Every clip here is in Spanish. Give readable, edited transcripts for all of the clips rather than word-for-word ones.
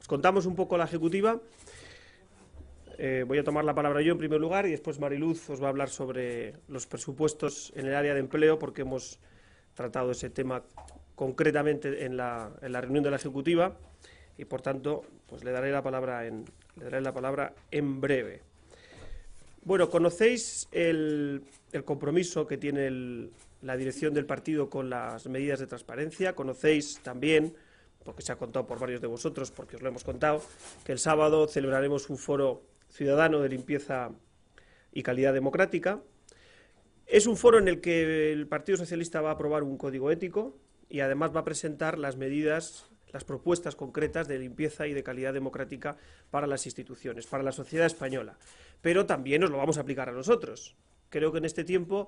Os contamos un poco la ejecutiva. Voy a tomar la palabra yo en primer lugar y después Mariluz os va a hablar sobre los presupuestos en el área de empleo, porque hemos tratado ese tema concretamente en la reunión de la ejecutiva y, por tanto, pues le daré la palabra en breve. Bueno, conocéis el compromiso que tiene la dirección del partido con las medidas de transparencia. Conocéis también, porque se ha contado por varios de vosotros, porque os lo hemos contado, que el sábado celebraremos un foro ciudadano de limpieza y calidad democrática. Es un foro en el que el Partido Socialista va a aprobar un código ético y además va a presentar las medidas, las propuestas concretas de limpieza y de calidad democrática para las instituciones, para la sociedad española. Pero también nos lo vamos a aplicar a nosotros. Creo que en este tiempo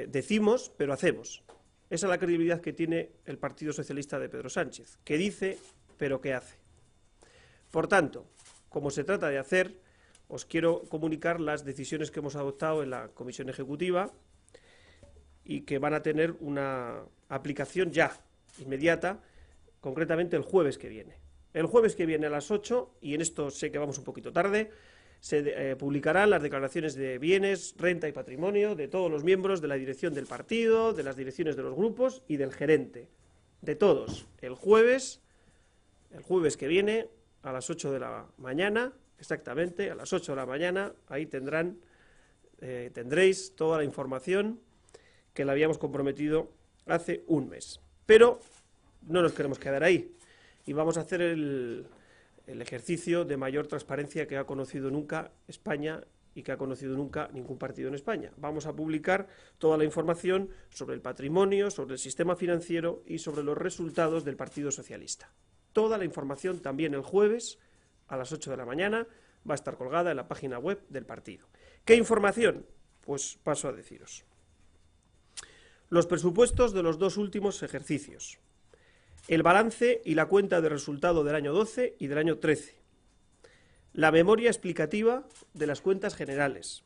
decimos, pero hacemos. Esa es la credibilidad que tiene el Partido Socialista de Pedro Sánchez, que dice, pero que hace. Por tanto, como se trata de hacer, os quiero comunicar las decisiones que hemos adoptado en la Comisión Ejecutiva y que van a tener una aplicación ya, inmediata, concretamente el jueves que viene. El jueves que viene a las 8, y en esto sé que vamos un poquito tarde, se publicarán las declaraciones de bienes, renta y patrimonio de todos los miembros de la dirección del partido, de las direcciones de los grupos y del gerente, de todos. El jueves que viene a las 8 de la mañana, exactamente a las 8 de la mañana, ahí tendréis toda la información que le habíamos comprometido hace un mes. Pero no nos queremos quedar ahí y vamos a hacer el ejercicio de mayor transparencia que ha conocido nunca España y que ha conocido nunca ningún partido en España. Vamos a publicar toda la información sobre el patrimonio, sobre el sistema financiero y sobre los resultados del Partido Socialista. Toda la información también el jueves a las 8 de la mañana va a estar colgada en la página web del partido. ¿Qué información? Pues paso a deciros. Los presupuestos de los dos últimos ejercicios, el balance y la cuenta de resultado del año 12 y del año 13, la memoria explicativa de las cuentas generales,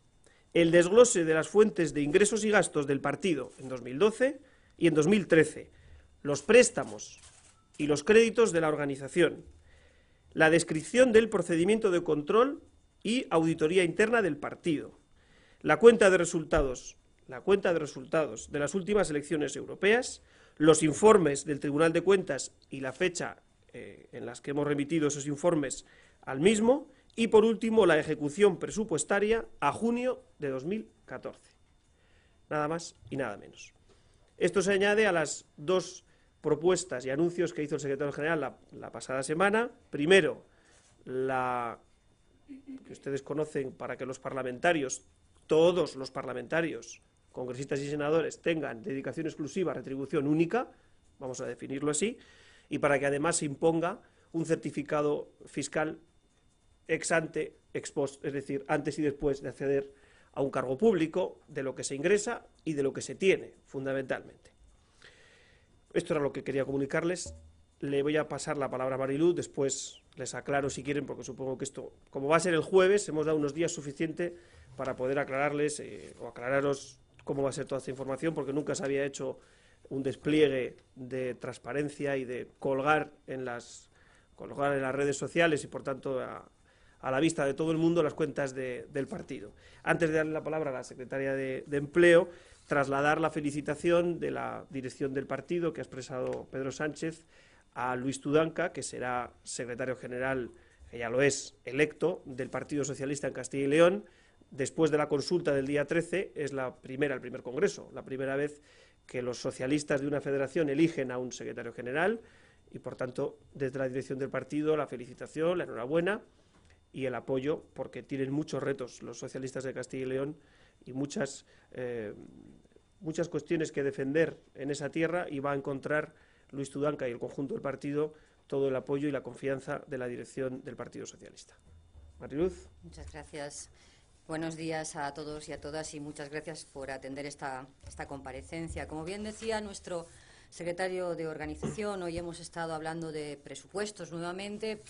el desglose de las fuentes de ingresos y gastos del partido en 2012 y en 2013, los préstamos y los créditos de la organización, la descripción del procedimiento de control y auditoría interna del partido, la cuenta de resultados de las últimas elecciones europeas, los informes del Tribunal de Cuentas y la fecha en las que hemos remitido esos informes al mismo, y por último la ejecución presupuestaria a junio de 2014. Nada más y nada menos. Esto se añade a las dos propuestas y anuncios que hizo el secretario general la pasada semana. Primero, la que ustedes conocen para que los parlamentarios, todos los parlamentarios, congresistas y senadores, tengan dedicación exclusiva, retribución única, vamos a definirlo así, y para que además se imponga un certificado fiscal ex ante, ex post, es decir, antes y después de acceder a un cargo público, de lo que se ingresa y de lo que se tiene, fundamentalmente. Esto era lo que quería comunicarles. Le voy a pasar la palabra a Mariluz, después les aclaro si quieren, porque supongo que esto, como va a ser el jueves, hemos dado unos días suficientes para poder aclararles o aclararos cómo va a ser toda esta información, porque nunca se había hecho un despliegue de transparencia y de colgar en las redes sociales y, por tanto, a la vista de todo el mundo las cuentas del partido. Antes de darle la palabra a la secretaria de Empleo, trasladar la felicitación de la dirección del partido que ha expresado Pedro Sánchez a Luis Tudanca, que será secretario general, que ya lo es, electo del Partido Socialista en Castilla y León. Después de la consulta del día 13, es el primer congreso, la primera vez que los socialistas de una federación eligen a un secretario general y, por tanto, desde la dirección del partido, la felicitación, la enhorabuena y el apoyo, porque tienen muchos retos los socialistas de Castilla y León y muchas cuestiones que defender en esa tierra, y va a encontrar Luis Tudanca y el conjunto del partido todo el apoyo y la confianza de la dirección del Partido Socialista. Mariluz. Muchas gracias. Buenos días a todos y a todas y muchas gracias por atender esta comparecencia. Como bien decía nuestro secretario de Organización, hoy hemos estado hablando de presupuestos nuevamente,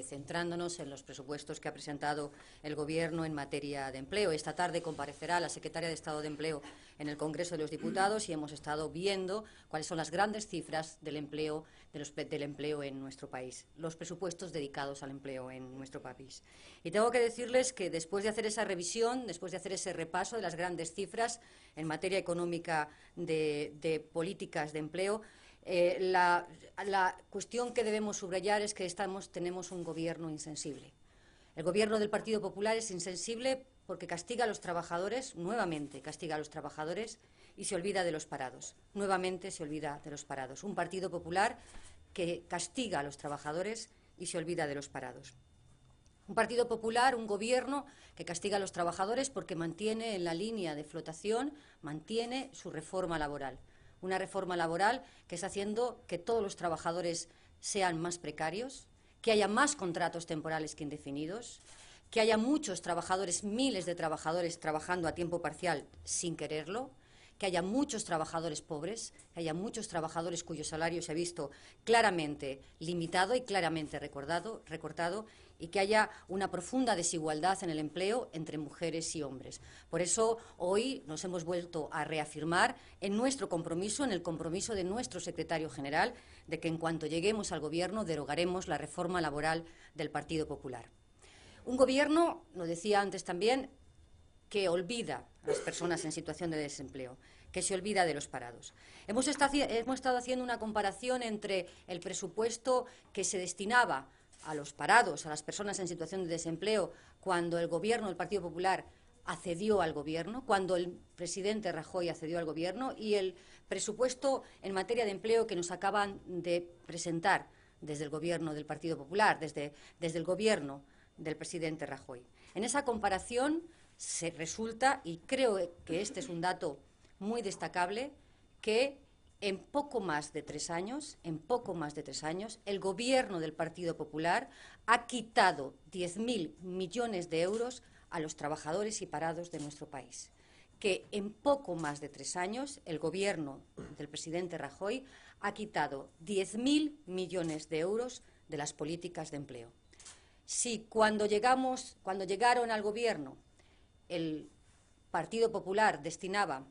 centrándonos en los presupuestos que ha presentado el Gobierno en materia de empleo. Esta tarde comparecerá la secretaria de Estado de Empleo en el Congreso de los Diputados y hemos estado viendo cuáles son las grandes cifras del empleo, del empleo en nuestro país, los presupuestos dedicados al empleo en nuestro país. Y tengo que decirles que después de hacer esa revisión, después de hacer ese repaso de las grandes cifras en materia económica de políticas de empleo, la cuestión que debemos subrayar es que tenemos un gobierno insensible. El gobierno del Partido Popular es insensible porque castiga a los trabajadores, nuevamente castiga a los trabajadores y se olvida de los parados. Nuevamente se olvida de los parados. Un Partido Popular que castiga a los trabajadores y se olvida de los parados. Un Partido Popular, un gobierno que castiga a los trabajadores porque mantiene en la línea de flotación, mantiene su reforma laboral. Una reforma laboral que está haciendo que todos los trabajadores sean más precarios, que haya más contratos temporales que indefinidos, que haya muchos trabajadores, miles de trabajadores trabajando a tiempo parcial sin quererlo, que haya muchos trabajadores pobres, que haya muchos trabajadores cuyo salario se ha visto claramente limitado y claramente recortado, y que haya una profunda desigualdad en el empleo entre mujeres y hombres. Por eso hoy nos hemos vuelto a reafirmar en nuestro compromiso, en el compromiso de nuestro secretario general, de que en cuanto lleguemos al Gobierno derogaremos la reforma laboral del Partido Popular. Un Gobierno, lo decía antes también, que olvida a las personas en situación de desempleo, que se olvida de los parados. Hemos estado haciendo una comparación entre el presupuesto que se destinaba a los parados, a las personas en situación de desempleo, cuando el Gobierno del Partido Popular accedió al Gobierno, cuando el presidente Rajoy accedió al Gobierno, y el presupuesto en materia de empleo que nos acaban de presentar desde el Gobierno del Partido Popular, desde el Gobierno del presidente Rajoy. En esa comparación se resulta, y creo que este es un dato muy destacable, que en poco más de 3 años, el Gobierno del Partido Popular ha quitado 10.000 millones de euros a los trabajadores y parados de nuestro país. Que en poco más de 3 años el Gobierno del presidente Rajoy ha quitado 10.000 millones de euros de las políticas de empleo. Si cuando llegaron al Gobierno el Partido Popular destinaba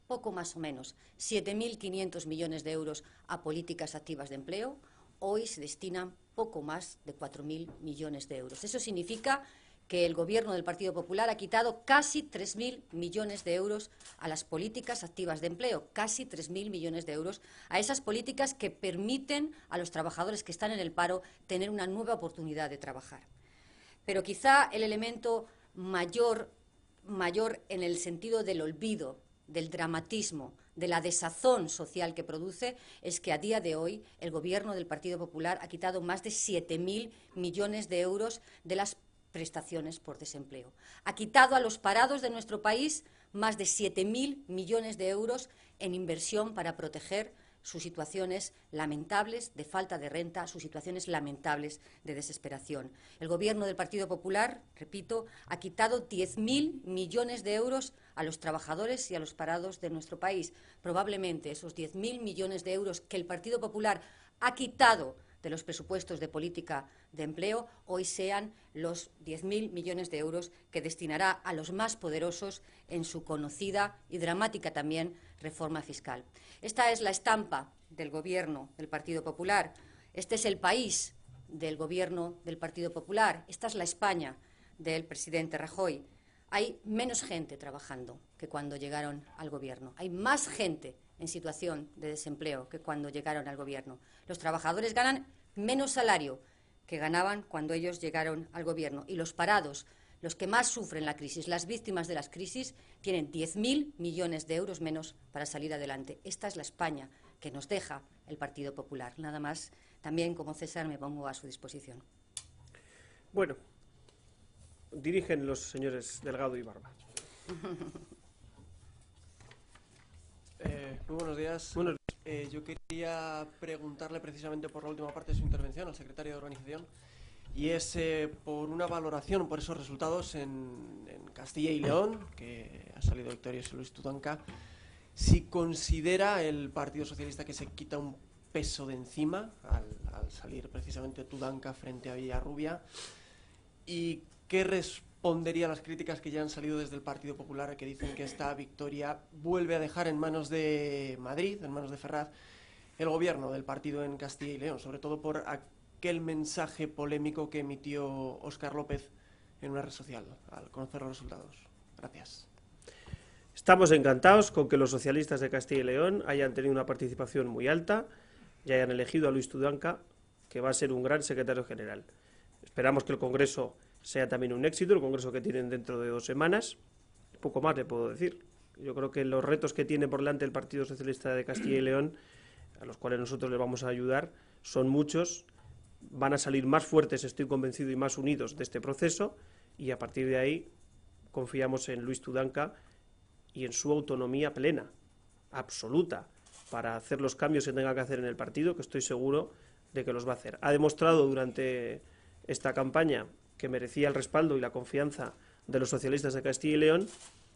poco más o menos 7.500 millones de euros a políticas activas de empleo, hoy se destinan poco más de 4.000 millones de euros. Eso significa que el Gobierno del Partido Popular ha quitado casi 3.000 millones de euros a las políticas activas de empleo, casi 3.000 millones de euros a esas políticas que permiten a los trabajadores que están en el paro tener una nueva oportunidad de trabajar. Pero quizá el elemento mayor en el sentido del olvido, del dramatismo, de la desazón social que produce, es que a día de hoy el Gobierno del Partido Popular ha quitado más de 7.000 millones de euros de las prestaciones por desempleo. Ha quitado a los parados de nuestro país más de 7.000 millones de euros en inversión para proteger sus situaciones lamentables de falta de renta, sus situaciones lamentables de desesperación. El Gobierno del Partido Popular, repito, ha quitado 10.000 millones de euros a los trabajadores y a los parados de nuestro país. Probablemente esos 10.000 millones de euros que el Partido Popular ha quitado de los presupuestos de política de empleo hoy sean los 10.000 millones de euros que destinará a los más poderosos en su conocida y dramática también reforma fiscal. Esta es la estampa del Gobierno del Partido Popular. Este es el país del Gobierno del Partido Popular. Esta es la España del presidente Rajoy. Hay menos gente trabajando que cuando llegaron al Gobierno. Hay más gente en situación de desempleo que cuando llegaron al Gobierno. Los trabajadores ganan menos salario que ganaban cuando ellos llegaron al Gobierno. Y los parados, los que más sufren la crisis, las víctimas de las crisis, tienen 10.000 millones de euros menos para salir adelante. Esta es la España que nos deja el Partido Popular. Nada más, también como César me pongo a su disposición. Bueno, dirigen los señores Delgado y Barba. Muy buenos días. Buenos Yo quería preguntarle precisamente por la última parte de su intervención al secretario de Organización, y es por una valoración por esos resultados en Castilla y León, que ha salido victorioso Luis Tudanca, si considera el Partido Socialista que se quita un peso de encima al salir precisamente Tudanca frente a Villarrubia, y qué respondería a las críticas que ya han salido desde el Partido Popular, que dicen que esta victoria vuelve a dejar en manos de Madrid, en manos de Ferraz, el gobierno del partido en Castilla y León, sobre todo por aquel mensaje polémico que emitió Óscar López en una red social al conocer los resultados? Gracias. Estamos encantados con que los socialistas de Castilla y León hayan tenido una participación muy alta y hayan elegido a Luis Tudanca, que va a ser un gran secretario general. Esperamos que el Congreso sea también un éxito, el Congreso que tienen dentro de 2 semanas. Poco más le puedo decir. Yo creo que los retos que tiene por delante el Partido Socialista de Castilla y León, a los cuales nosotros les vamos a ayudar, son muchos. Van a salir más fuertes, estoy convencido, y más unidos de este proceso, y a partir de ahí confiamos en Luis Tudanca y en su autonomía plena, absoluta, para hacer los cambios que tenga que hacer en el partido, que estoy seguro de que los va a hacer. Ha demostrado durante esta campaña que merecía el respaldo y la confianza de los socialistas de Castilla y León,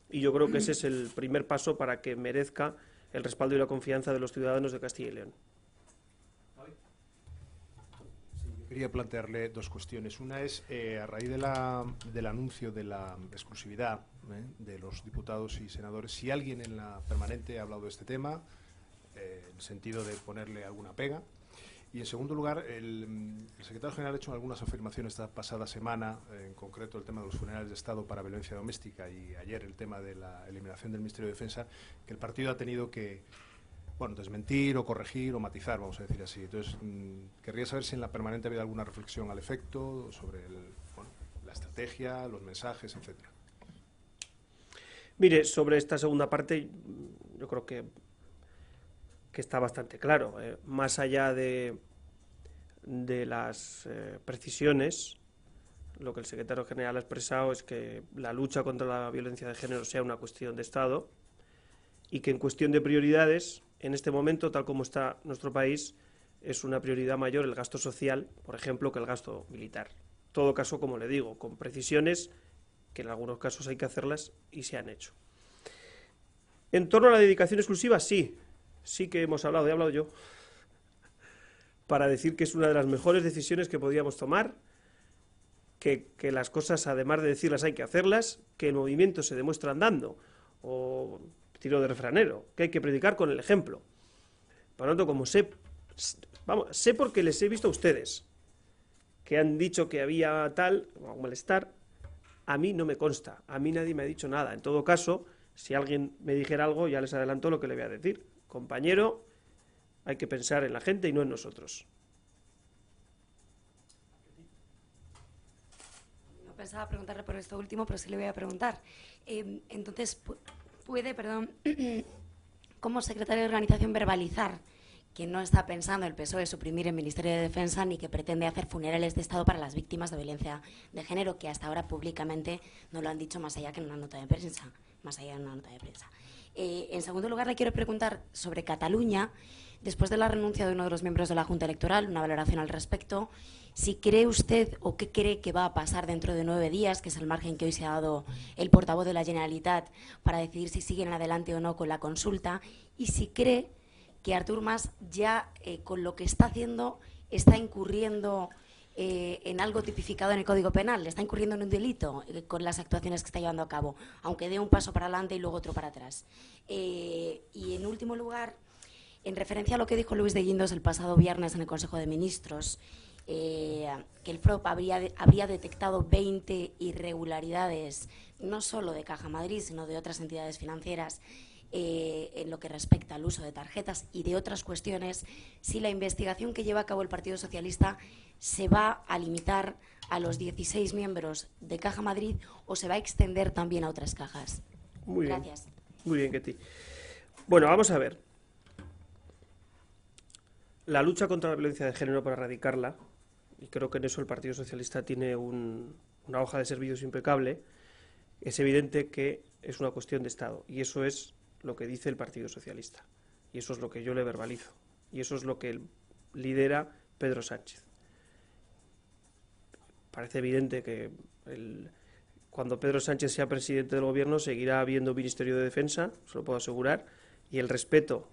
y yo creo que ese es el primer paso para que merezca el respaldo y la confianza de los ciudadanos de Castilla y León. Quería plantearle 2 cuestiones. Una es, a raíz del anuncio de la exclusividad de los diputados y senadores, si alguien en la permanente ha hablado de este tema, en el sentido de ponerle alguna pega. Y en segundo lugar, el secretario general ha hecho algunas afirmaciones esta pasada semana, en concreto el tema de los funerales de Estado para violencia doméstica, y ayer el tema de la eliminación del Ministerio de Defensa, que el partido ha tenido que desmentir o corregir o matizar, vamos a decir así. Entonces, querría saber si en la permanente ha habido alguna reflexión al efecto sobre la estrategia, los mensajes, etcétera. Mire, sobre esta segunda parte, yo creo que está bastante claro. Más allá de las precisiones, lo que el secretario general ha expresado es que la lucha contra la violencia de género sea una cuestión de Estado, y que en cuestión de prioridades, en este momento, tal como está nuestro país, es una prioridad mayor el gasto social, por ejemplo, que el gasto militar. En todo caso, como le digo, con precisiones, que en algunos casos hay que hacerlas y se han hecho. En torno a la dedicación exclusiva, sí que hemos hablado, he hablado yo, para decir que es una de las mejores decisiones que podíamos tomar, que las cosas, además de decirlas, hay que hacerlas, que el movimiento se demuestra andando, o tiro de refranero, que hay que predicar con el ejemplo. Por lo tanto, como sé porque les he visto a ustedes, que han dicho que había tal malestar, a mí no me consta, a mí nadie me ha dicho nada. En todo caso, si alguien me dijera algo, ya les adelanto lo que le voy a decir. Compañero, hay que pensar en la gente y no en nosotros. No pensaba preguntarle por esto último, pero sí le voy a preguntar. Entonces, ¿puede, como secretario de organización, verbalizar que no está pensando el PSOE suprimir el Ministerio de Defensa ni que pretende hacer funerales de Estado para las víctimas de violencia de género, que hasta ahora públicamente no lo han dicho más allá que en una nota de prensa? En segundo lugar, le quiero preguntar sobre Cataluña, después de la renuncia de uno de los miembros de la Junta Electoral, una valoración al respecto. Si cree usted o qué cree que va a pasar dentro de 9 días, que es el margen que hoy se ha dado el portavoz de la Generalitat para decidir si siguen adelante o no con la consulta, y si cree que Artur Mas ya con lo que está haciendo está incurriendo en algo tipificado en el Código Penal, está incurriendo en un delito con las actuaciones que está llevando a cabo, aunque dé un paso para adelante y luego otro para atrás. Y en último lugar, en referencia a lo que dijo Luis de Guindos el pasado viernes en el Consejo de Ministros, que el FROP habría detectado 20 irregularidades, no solo de Caja Madrid, sino de otras entidades financieras, en lo que respecta al uso de tarjetas y de otras cuestiones, si la investigación que lleva a cabo el Partido Socialista se va a limitar a los 16 miembros de Caja Madrid o se va a extender también a otras cajas. Muy bien. Gracias. Muy bien, Ketty. Bueno, vamos a ver. La lucha contra la violencia de género, para erradicarla, y creo que en eso el Partido Socialista tiene una hoja de servicios impecable, es evidente que es una cuestión de Estado, y eso es lo que dice el Partido Socialista, y eso es lo que yo le verbalizo, y eso es lo que lidera Pedro Sánchez. Parece evidente que cuando Pedro Sánchez sea presidente del Gobierno seguirá habiendo Ministerio de Defensa, se lo puedo asegurar, y el respeto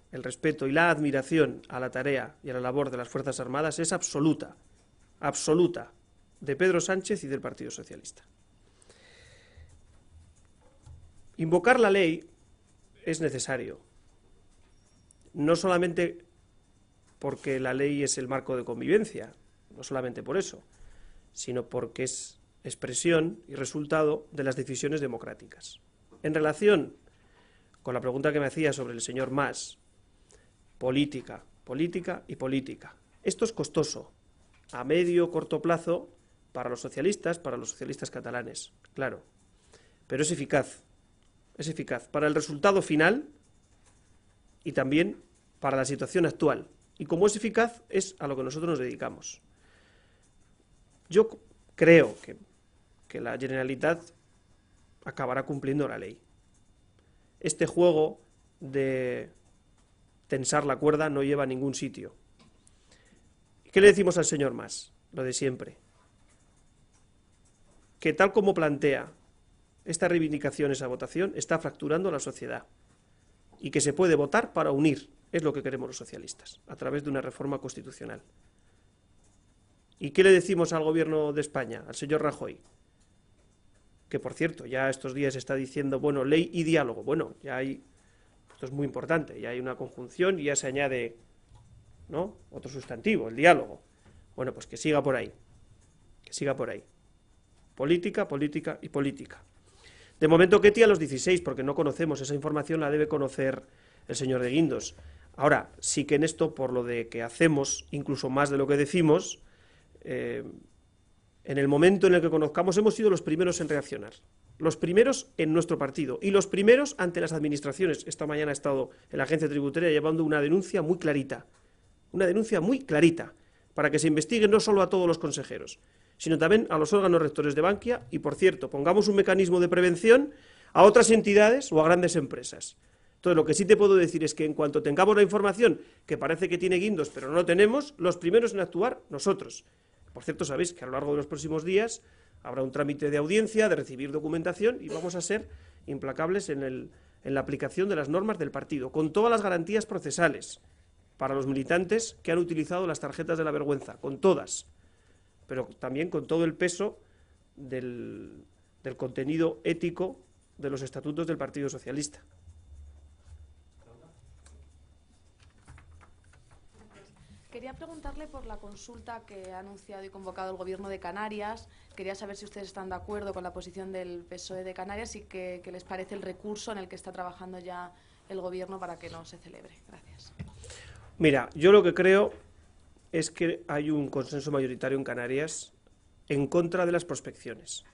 y la admiración a la tarea y a la labor de las Fuerzas Armadas es absoluta, de Pedro Sánchez y del Partido Socialista. Invocar la ley es necesario, no solamente porque la ley es el marco de convivencia, no solamente por eso, sino porque es expresión y resultado de las decisiones democráticas. En relación con la pregunta que me hacía sobre el señor Mas, política, política y política. Esto es costoso, a medio o corto plazo, para los socialistas catalanes, claro, pero es eficaz para el resultado final y también para la situación actual. Y como es eficaz, es a lo que nosotros nos dedicamos. Yo creo que la Generalitat acabará cumpliendo la ley. Este juego de tensar la cuerda no lleva a ningún sitio. ¿Qué le decimos al señor Mas? Lo de siempre. Que tal como plantea esta reivindicación, esa votación, está fracturando la sociedad. Y que se puede votar para unir, es lo que queremos los socialistas, a través de una reforma constitucional. ¿Y qué le decimos al gobierno de España, al señor Rajoy? Que, por cierto, ya estos días está diciendo, bueno, ley y diálogo. Bueno, ya hay, esto es muy importante, ya hay una conjunción y ya se añade, ¿no?, otro sustantivo, el diálogo. Bueno, pues que siga por ahí, que siga por ahí. Política, política y política. De momento Ketty a los 16, porque no conocemos, esa información la debe conocer el señor de Guindos. Ahora, sí que en esto, por lo de que hacemos incluso más de lo que decimos, en el momento en el que conozcamos, hemos sido los primeros en reaccionar. Los primeros en nuestro partido y los primeros ante las administraciones. Esta mañana ha estado en la agencia tributaria llevando una denuncia muy clarita. Una denuncia muy clarita, para que se investigue no solo a todos los consejeros, sino también a los órganos rectores de Bankia y, por cierto, pongamos un mecanismo de prevención a otras entidades o a grandes empresas. Entonces, lo que sí te puedo decir es que en cuanto tengamos la información, que parece que tiene Guindos, pero no lo tenemos, los primeros en actuar, nosotros. Por cierto, sabéis que a lo largo de los próximos días habrá un trámite de audiencia, de recibir documentación, y vamos a ser implacables en la aplicación de las normas del partido, con todas las garantías procesales para los militantes que han utilizado las tarjetas de la vergüenza, con todas, pero también con todo el peso del contenido ético de los estatutos del Partido Socialista. Quería preguntarle por la consulta que ha anunciado y convocado el Gobierno de Canarias. Quería saber si ustedes están de acuerdo con la posición del PSOE de Canarias y qué les parece el recurso en el que está trabajando ya el Gobierno para que no se celebre. Gracias. Mira, yo lo que creo es que hay un consenso mayoritario en Canarias en contra de las prospecciones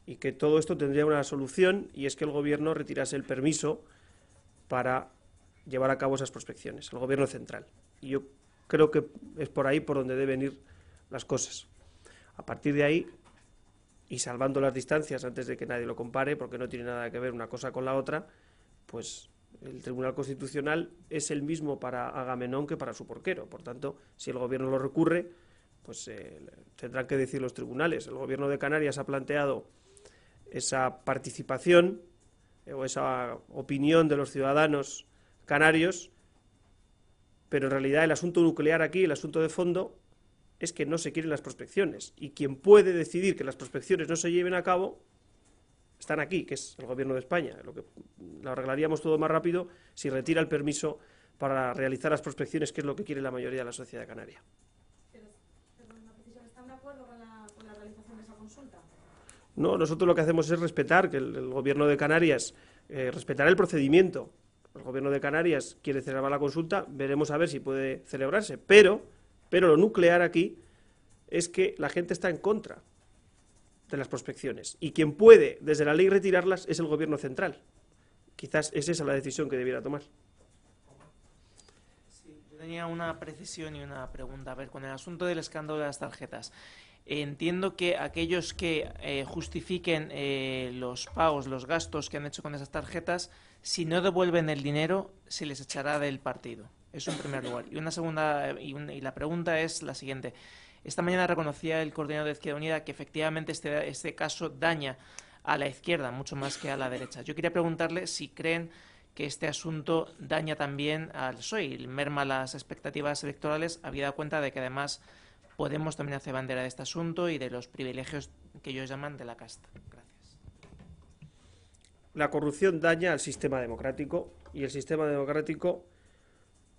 y que todo esto tendría una solución, y es que el Gobierno retirase el permiso para llevar a cabo esas prospecciones, el Gobierno central. Y yo creo que es por ahí por donde deben ir las cosas. A partir de ahí, y salvando las distancias antes de que nadie lo compare, porque no tiene nada que ver una cosa con la otra, pues el Tribunal Constitucional es el mismo para Agamenón que para su porquero. Por tanto, si el Gobierno lo recurre, pues tendrán que decir los tribunales. El Gobierno de Canarias ha planteado esa participación o esa opinión de los ciudadanos canarios, pero en realidad el asunto nuclear aquí, el asunto de fondo, es que no se quieren las prospecciones. Y quien puede decidir que las prospecciones no se lleven a cabo, están aquí, que es el Gobierno de España. Lo arreglaríamos todo más rápido si retira el permiso para realizar las prospecciones, que es lo que quiere la mayoría de la sociedad canaria. ¿Están de acuerdo con la realización de esa consulta? No, nosotros lo que hacemos es respetar, que el Gobierno de Canarias respetará el procedimiento. El Gobierno de Canarias quiere celebrar la consulta, veremos a ver si puede celebrarse, pero lo nuclear aquí es que la gente está en contra de las prospecciones y quien puede desde la ley retirarlas es el Gobierno central. Quizás es esa la decisión que debiera tomar. Sí, yo tenía una precisión y una pregunta. A ver, con el asunto del escándalo de las tarjetas, entiendo que aquellos que justifiquen los pagos, los gastos que han hecho con esas tarjetas, si no devuelven el dinero, se les echará del partido. Eso en primer lugar. Y una segunda, y la pregunta es la siguiente. Esta mañana reconocía el coordinador de Izquierda Unida que efectivamente este caso daña a la izquierda mucho más que a la derecha. Yo quería preguntarle si creen que este asunto daña también al PSOE y merma las expectativas electorales, habida cuenta de que además Podemos también hace bandera de este asunto y de los privilegios que ellos llaman de la casta. Gracias. la corrupción daña al sistema democrático y el sistema democrático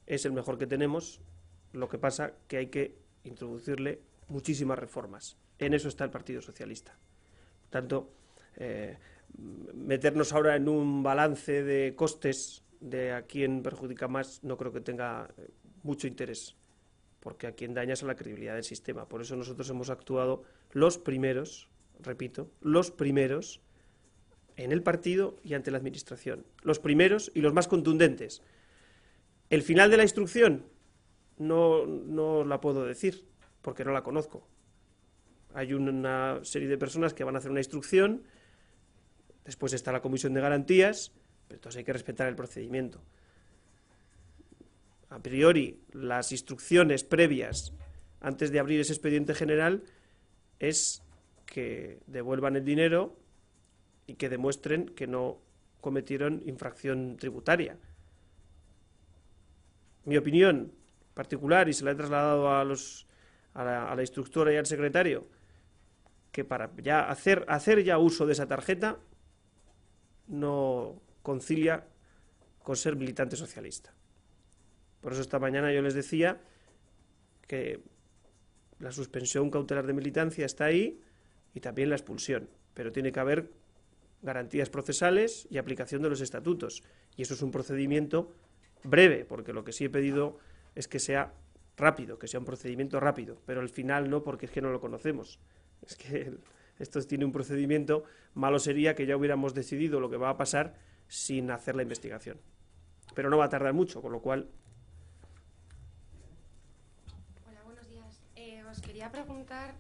es el mejor que tenemos. Lo que pasa que hay que introducirle muchísimas reformas. En eso está el Partido Socialista. Por tanto, meternos ahora en un balance de costes de a quién perjudica más no creo que tenga mucho interés, porque a quien daña es a la credibilidad del sistema. Por eso nosotros hemos actuado los primeros, repito, los primeros en el partido y ante la Administración. Los primeros y los más contundentes. El final de la instrucción no la puedo decir, porque no la conozco. Hay una serie de personas que van a hacer una instrucción, después está la Comisión de Garantías, pero entonces hay que respetar el procedimiento. A priori, las instrucciones previas antes de abrir ese expediente general es que devuelvan el dinero y que demuestren que no cometieron infracción tributaria. Mi opinión particular, y se la he trasladado a la instructora y al secretario, que para ya hacer ya uso de esa tarjeta no concilia con ser militante socialista. Por eso esta mañana yo les decía que la suspensión cautelar de militancia está ahí y también la expulsión, pero tiene que haber garantías procesales y aplicación de los estatutos, y eso es un procedimiento breve, porque lo que sí he pedido es que sea rápido, que sea un procedimiento rápido, pero al final no, porque es que no lo conocemos. Es que esto tiene un procedimiento, malo sería que ya hubiéramos decidido lo que va a pasar sin hacer la investigación. Pero no va a tardar mucho, con lo cual... Hola, buenos días. Os quería preguntar,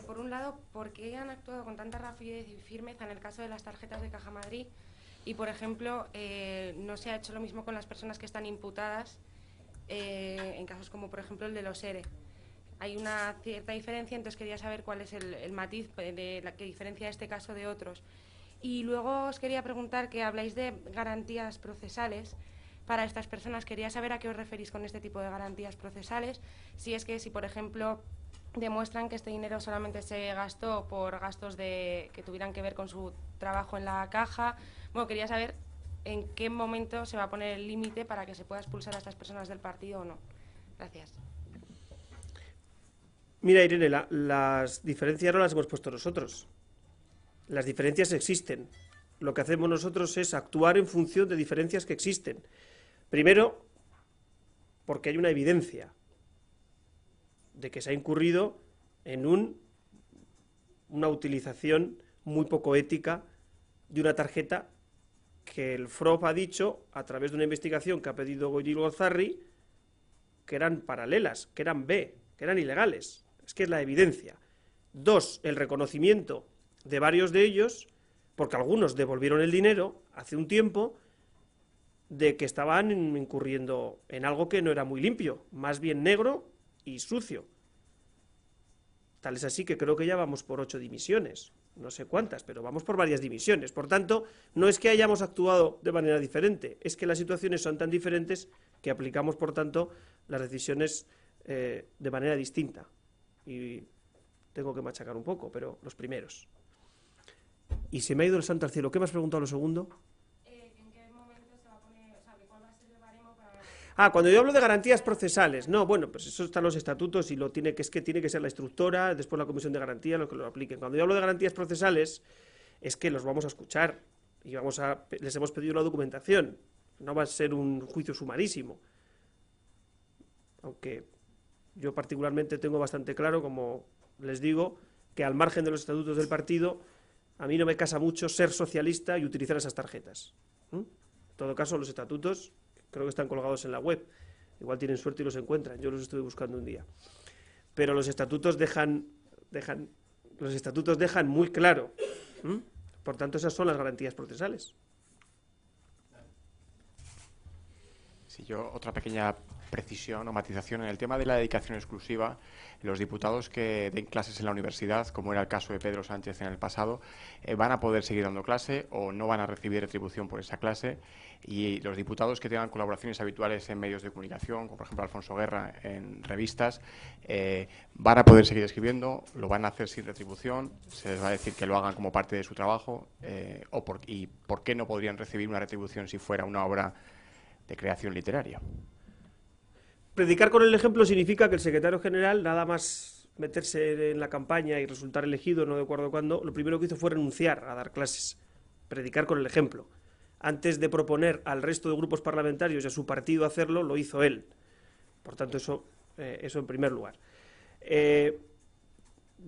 por un lado, ¿por qué han actuado con tanta rapidez y firmeza en el caso de las tarjetas de Caja Madrid? Y, por ejemplo, no se ha hecho lo mismo con las personas que están imputadas en casos como, por ejemplo, el de los ERE. Hay una cierta diferencia, entonces quería saber cuál es el matiz de la que diferencia este caso de otros. Y luego os quería preguntar, que habláis de garantías procesales para estas personas. Quería saber a qué os referís con este tipo de garantías procesales. Si es que, si por ejemplo demuestran que este dinero solamente se gastó por gastos que tuvieran que ver con su trabajo en la caja. Bueno, quería saber en qué momento se va a poner el límite para que se pueda expulsar a estas personas del partido o no. Gracias. Mira, Irene, las diferencias no las hemos puesto nosotros. Las diferencias existen. Lo que hacemos nosotros es actuar en función de diferencias que existen. Primero, porque hay una evidencia de que se ha incurrido en una utilización muy poco ética de una tarjeta que el FROP ha dicho, a través de una investigación que ha pedido Goyil Gozarri, que eran paralelas, que eran B, que eran ilegales. Es que es la evidencia. Dos, el reconocimiento de varios de ellos, porque algunos devolvieron el dinero hace un tiempo, de que estaban incurriendo en algo que no era muy limpio, más bien negro y sucio. Tal es así que creo que ya vamos por 8 dimisiones, no sé cuántas, pero vamos por varias dimisiones. Por tanto, no es que hayamos actuado de manera diferente, es que las situaciones son tan diferentes que aplicamos, por tanto, las decisiones de manera distinta. Y tengo que machacar un poco, pero los primeros. Y se me ha ido el santo al cielo. ¿Qué me has preguntado lo segundo? ¿En qué momento se va a poner, o sea, cuál va a ser el baremo para...? Cuando yo hablo de garantías procesales, no, bueno, pues eso está en los estatutos y tiene que ser la instructora, después la comisión de garantía, lo que lo apliquen. Cuando yo hablo de garantías procesales, es que los vamos a escuchar y les hemos pedido la documentación. No va a ser un juicio sumarísimo. Aunque yo particularmente tengo bastante claro, como les digo, que al margen de los estatutos del partido, a mí no me casa mucho ser socialista y utilizar esas tarjetas. En todo caso, los estatutos creo que están colgados en la web. Igual tienen suerte y los encuentran. Yo los estuve buscando un día. Pero los estatutos dejan muy claro. Por tanto, esas son las garantías procesales. Sí, yo otra pequeña precisión o matización en el tema de la dedicación exclusiva. Los diputados que den clases en la universidad, como era el caso de Pedro Sánchez en el pasado, van a poder seguir dando clase o no van a recibir retribución por esa clase. Y los diputados que tengan colaboraciones habituales en medios de comunicación, como por ejemplo Alfonso Guerra en revistas, van a poder seguir escribiendo, lo van a hacer sin retribución, se les va a decir que lo hagan como parte de su trabajo, y por qué no podrían recibir una retribución si fuera una obra de creación literaria. Predicar con el ejemplo significa que el secretario general, nada más meterse en la campaña y resultar elegido, no de acuerdo cuándo, lo primero que hizo fue renunciar a dar clases. Predicar con el ejemplo. Antes de proponer al resto de grupos parlamentarios y a su partido hacerlo, lo hizo él. Por tanto, eso en primer lugar.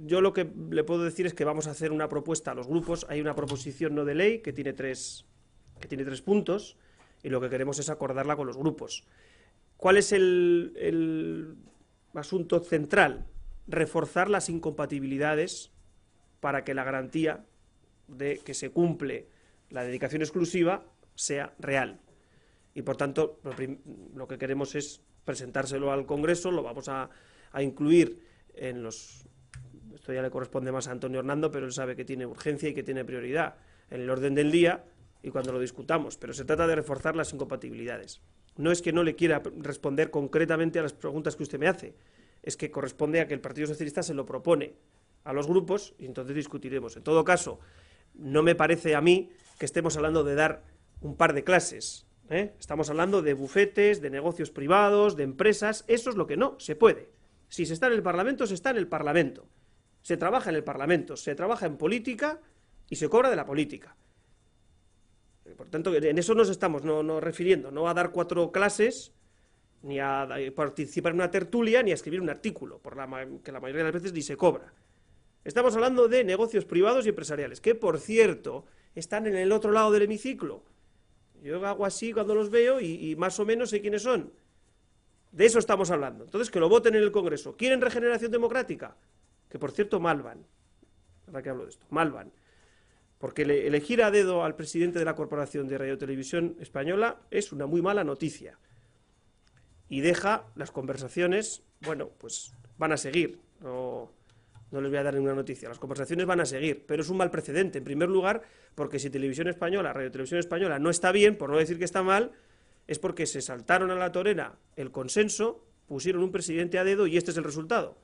Yo lo que le puedo decir es que vamos a hacer una propuesta a los grupos. Hay una proposición no de ley que tiene tres puntos y lo que queremos es acordarla con los grupos. ¿Cuál es el asunto central? Reforzar las incompatibilidades para que la garantía de que se cumple la dedicación exclusiva sea real. Y por tanto, lo que queremos es presentárselo al Congreso, lo vamos a incluir en los... Esto ya le corresponde más a Antonio Hernando, pero él sabe que tiene urgencia y que tiene prioridad en el orden del día y cuando lo discutamos. Pero se trata de reforzar las incompatibilidades. No es que no le quiera responder concretamente a las preguntas que usted me hace, es que corresponde a que el Partido Socialista se lo propone a los grupos y entonces discutiremos. En todo caso, no me parece a mí que estemos hablando de dar un par de clases. Estamos hablando de bufetes, de negocios privados, de empresas. Eso es lo que no se puede. Si se está en el Parlamento, se está en el Parlamento. Se trabaja en el Parlamento, se trabaja en política y se cobra de la política. Por tanto, en eso nos estamos no refiriendo, no a dar 4 clases, ni a participar en una tertulia, ni a escribir un artículo, que la mayoría de las veces ni se cobra. Estamos hablando de negocios privados y empresariales, que, por cierto, están en el otro lado del hemiciclo. Yo hago así cuando los veo y más o menos sé quiénes son. De eso estamos hablando. Entonces, que lo voten en el Congreso. ¿Quieren regeneración democrática? Que, por cierto, mal van. Ahora que hablo de esto, mal van. Porque elegir a dedo al presidente de la Corporación de Radio y Televisión Española es una muy mala noticia. Y deja las conversaciones, bueno, pues van a seguir. No les voy a dar ninguna noticia. Las conversaciones van a seguir, pero es un mal precedente. En primer lugar, porque si Televisión Española, Radio Televisión Española no está bien, por no decir que está mal, es porque se saltaron a la torera el consenso, pusieron un presidente a dedo y este es el resultado.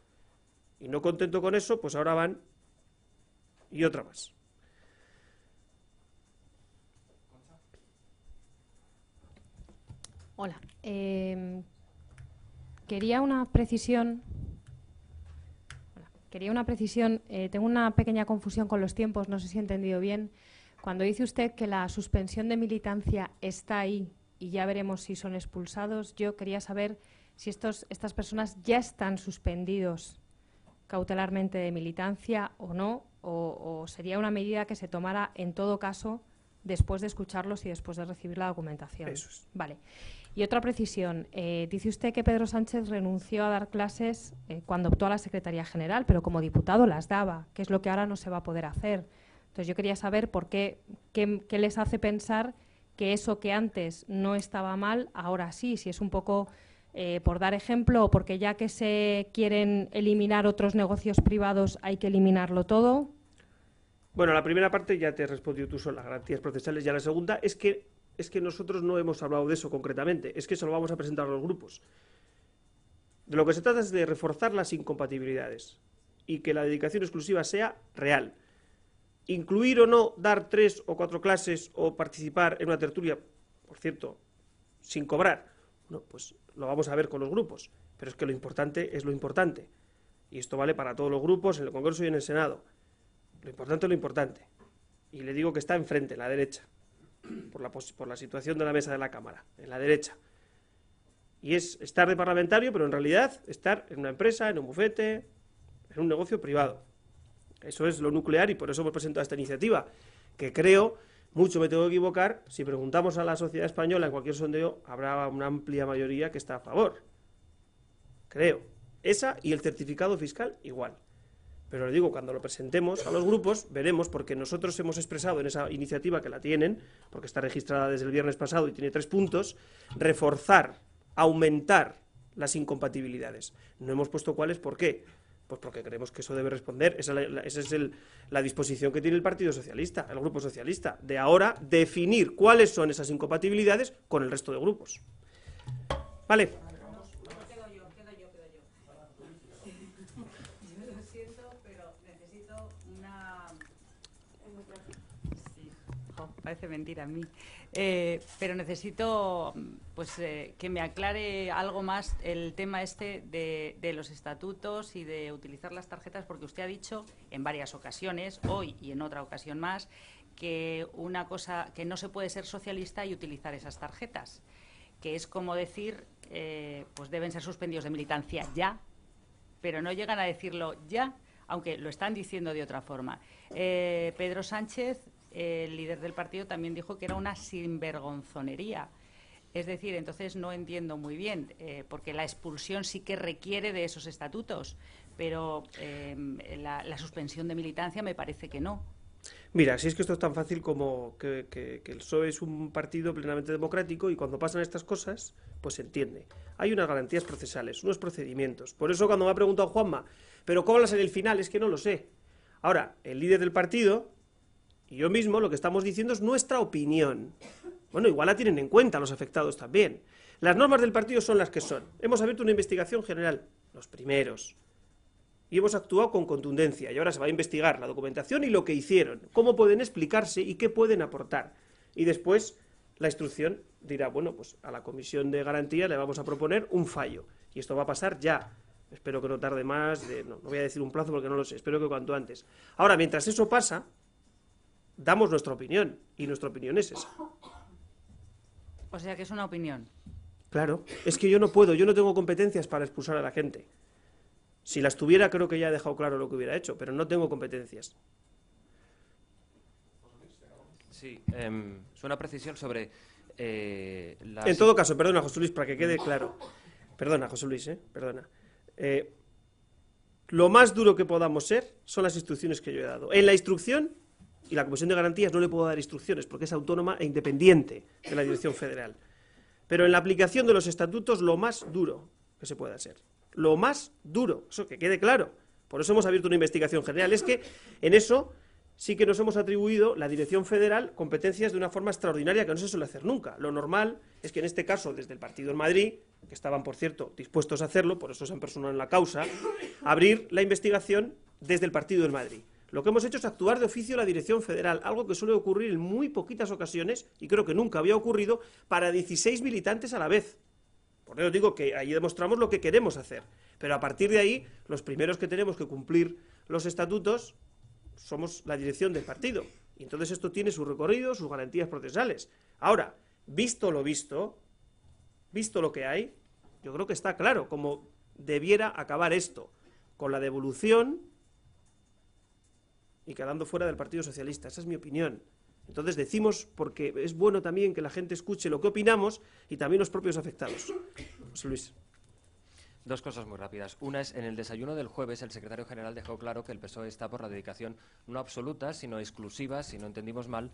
Y no contento con eso, pues ahora van y otra más. Hola. Quería una precisión. Tengo una pequeña confusión con los tiempos, no sé si he entendido bien. Cuando dice usted que la suspensión de militancia está ahí y ya veremos si son expulsados, yo quería saber si estas personas ya están suspendidos cautelarmente de militancia o no, o sería una medida que se tomara en todo caso después de escucharlos y después de recibir la documentación. Eso es. Vale. Y otra precisión. Dice usted que Pedro Sánchez renunció a dar clases cuando optó a la Secretaría General, pero como diputado las daba, que es lo que ahora no se va a poder hacer. Entonces yo quería saber qué les hace pensar que eso que antes no estaba mal, ahora sí, si es un poco por dar ejemplo o porque ya que se quieren eliminar otros negocios privados hay que eliminarlo todo. Bueno, la primera parte ya te respondió tú sola, garantías procesales. Ya la segunda es que nosotros no hemos hablado de eso concretamente, es que eso lo vamos a presentar a los grupos. De lo que se trata es de reforzar las incompatibilidades y que la dedicación exclusiva sea real. Incluir o no dar 3 o 4 clases o participar en una tertulia, por cierto, sin cobrar, no, pues lo vamos a ver con los grupos, pero es que lo importante es lo importante. Y esto vale para todos los grupos, en el Congreso y en el Senado. Lo importante es lo importante. Y le digo que está enfrente, en la derecha, por la situación de la mesa de la Cámara, en la derecha. Y es estar de parlamentario, pero en realidad estar en una empresa, en un bufete, en un negocio privado. Eso es lo nuclear y por eso hemos presentado esta iniciativa, que creo, mucho me tengo que equivocar, si preguntamos a la sociedad española en cualquier sondeo, habrá una amplia mayoría que está a favor. Creo. Esa y el certificado fiscal igual. Pero le digo, cuando lo presentemos a los grupos, veremos, porque nosotros hemos expresado en esa iniciativa que la tienen, porque está registrada desde el viernes pasado y tiene 3 puntos, reforzar, aumentar las incompatibilidades. No hemos puesto cuáles, ¿por qué? Pues porque creemos que eso debe responder. Esa es la disposición que tiene el Partido Socialista, el Grupo Socialista, de ahora definir cuáles son esas incompatibilidades con el resto de grupos. Vale. Quedo yo. Yo lo siento, pero necesito una... Sí, parece mentira a mí. Pero necesito que me aclare algo más el tema este de los estatutos y de utilizar las tarjetas, porque usted ha dicho en varias ocasiones, hoy y en otra ocasión más, que una cosa que no se puede ser socialista y utilizar esas tarjetas, que es como decir, pues deben ser suspendidos de militancia ya, pero no llegan a decirlo ya, aunque lo están diciendo de otra forma. Pedro Sánchez, el líder del partido, también dijo que era una sinvergonzonería. Es decir, entonces no entiendo muy bien, porque la expulsión sí que requiere de esos estatutos, pero la suspensión de militancia me parece que no. Mira, si es que esto es tan fácil como que el PSOE es un partido plenamente democrático y cuando pasan estas cosas, pues se entiende. Hay unas garantías procesales, unos procedimientos. Por eso cuando me ha preguntado Juanma, ¿pero cómo va a ser el final? Es que no lo sé. Ahora, el líder del partido y yo mismo lo que estamos diciendo es nuestra opinión. Bueno, igual la tienen en cuenta los afectados también. Las normas del partido son las que son. Hemos abierto una investigación general, los primeros. Y hemos actuado con contundencia. Y ahora se va a investigar la documentación y lo que hicieron. Cómo pueden explicarse y qué pueden aportar. Y después la instrucción dirá, bueno, pues a la Comisión de Garantía le vamos a proponer un fallo. Y esto va a pasar ya. Espero que no tarde más. No voy a decir un plazo porque no lo sé. Espero que cuanto antes. Ahora, mientras eso pasa, damos nuestra opinión. Y nuestra opinión es esa. O sea, que es una opinión. Claro. Es que yo no puedo. Yo no tengo competencias para expulsar a la gente. Si las tuviera, creo que ya he dejado claro lo que hubiera hecho, pero no tengo competencias. Sí, es una precisión sobre las... En todo caso, perdona, José Luis, para que quede claro. Perdona, José Luis, perdona. Lo más duro que podamos ser son las instrucciones que yo he dado. En la instrucción, y la Comisión de Garantías no le puedo dar instrucciones porque es autónoma e independiente de la Dirección Federal. Pero en la aplicación de los estatutos, lo más duro que se pueda ser. Lo más duro, eso que quede claro. Por eso hemos abierto una investigación general. Es que en eso sí que nos hemos atribuido, la Dirección Federal, competencias de una forma extraordinaria que no se suele hacer nunca. Lo normal es que en este caso, desde el partido en Madrid, que estaban, por cierto, dispuestos a hacerlo, por eso se han personado en la causa, abrir la investigación desde el partido en Madrid. Lo que hemos hecho es actuar de oficio la Dirección Federal, algo que suele ocurrir en muy poquitas ocasiones, y creo que nunca había ocurrido, para 16 militantes a la vez. Por eso digo que ahí demostramos lo que queremos hacer. Pero a partir de ahí, los primeros que tenemos que cumplir los estatutos somos la dirección del partido. Y entonces esto tiene su recorrido, sus garantías procesales. Ahora, visto lo visto lo que hay, yo creo que está claro cómo debiera acabar esto, con la devolución y quedando fuera del Partido Socialista. Esa es mi opinión. Entonces decimos, porque es bueno también que la gente escuche lo que opinamos y también los propios afectados. José Luis. Dos cosas muy rápidas. Una es, en el desayuno del jueves, el secretario general dejó claro que el PSOE está por la dedicación no absoluta, sino exclusiva, si no entendimos mal.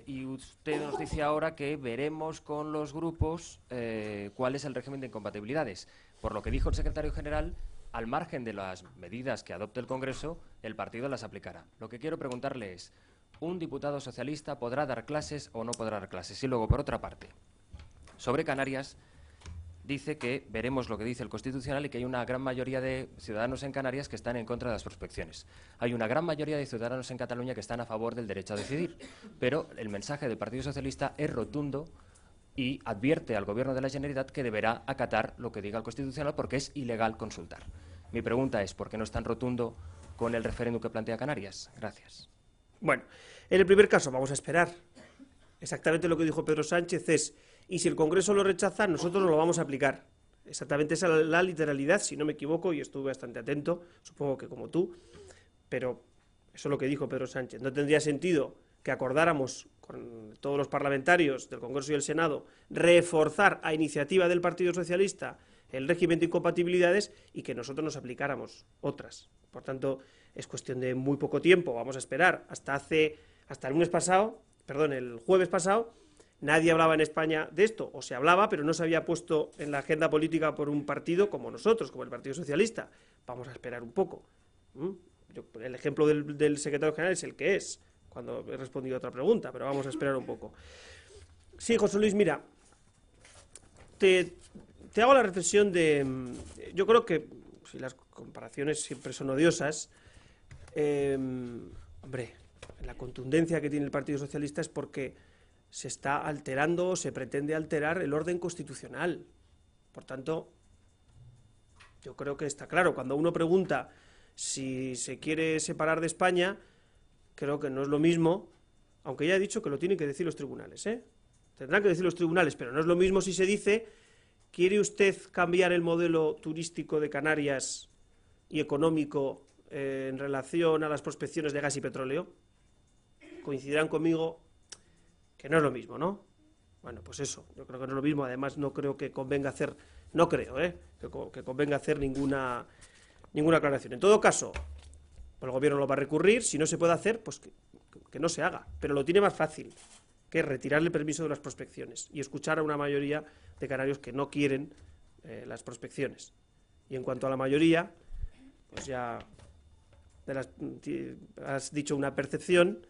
Y usted nos dice ahora que veremos con los grupos cuál es el régimen de incompatibilidades. Por lo que dijo el secretario general, al margen de las medidas que adopte el Congreso, el partido las aplicará. Lo que quiero preguntarle es, ¿un diputado socialista podrá dar clases o no podrá dar clases? Y luego, por otra parte, sobre Canarias, dice que veremos lo que dice el Constitucional y que hay una gran mayoría de ciudadanos en Canarias que están en contra de las prospecciones. Hay una gran mayoría de ciudadanos en Cataluña que están a favor del derecho a decidir, pero el mensaje del Partido Socialista es rotundo y advierte al Gobierno de la Generalitat que deberá acatar lo que diga el Constitucional porque es ilegal consultar. Mi pregunta es, ¿por qué no es tan rotundo con el referéndum que plantea Canarias? Gracias. Bueno, en el primer caso vamos a esperar. Exactamente lo que dijo Pedro Sánchez es, y si el Congreso lo rechaza, nosotros lo vamos a aplicar. Exactamente esa es la literalidad, si no me equivoco, y estuve bastante atento, supongo que como tú, pero eso es lo que dijo Pedro Sánchez. No tendría sentido que acordáramos con todos los parlamentarios del Congreso y el Senado reforzar a iniciativa del Partido Socialista el régimen de incompatibilidades y que nosotros nos aplicáramos otras. Por tanto, es cuestión de muy poco tiempo, vamos a esperar hasta el jueves pasado, Nadie hablaba en España de esto, o se hablaba, pero no se había puesto en la agenda política por un partido como nosotros, como el Partido Socialista. Vamos a esperar un poco. El ejemplo del secretario general es el que es, cuando he respondido a otra pregunta, pero vamos a esperar un poco. Sí, José Luis, mira, te hago la reflexión de... Yo creo que, si las comparaciones siempre son odiosas, hombre, la contundencia que tiene el Partido Socialista es porque se está alterando, se pretende alterar el orden constitucional. Por tanto, yo creo que está claro. Cuando uno pregunta si se quiere separar de España, creo que no es lo mismo, aunque ya he dicho que lo tienen que decir los tribunales, ¿eh? Tendrán que decir los tribunales, pero no es lo mismo si se dice, ¿quiere usted cambiar el modelo turístico de Canarias y económico en relación a las prospecciones de gas y petróleo? Coincidirán conmigo que no es lo mismo, ¿no? Bueno, pues eso, yo creo que no es lo mismo. Además, no creo que convenga hacer, no creo, que convenga hacer ninguna aclaración. En todo caso, el gobierno lo va a recurrir. Si no se puede hacer, pues que no se haga. Pero lo tiene más fácil, que es retirarle el permiso de las prospecciones y escuchar a una mayoría de canarios que no quieren las prospecciones. Y en cuanto a la mayoría, pues ya has dicho una percepción,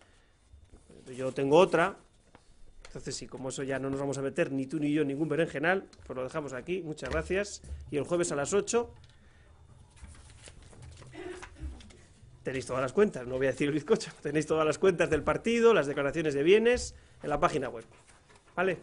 yo tengo otra. Entonces, sí, como eso ya no nos vamos a meter, ni tú ni yo, ningún berenjenal, pues lo dejamos aquí. Muchas gracias. Y el jueves a las 8 tenéis todas las cuentas, no voy a decir el bizcocho, tenéis todas las cuentas del partido, las declaraciones de bienes en la página web. ¿Vale?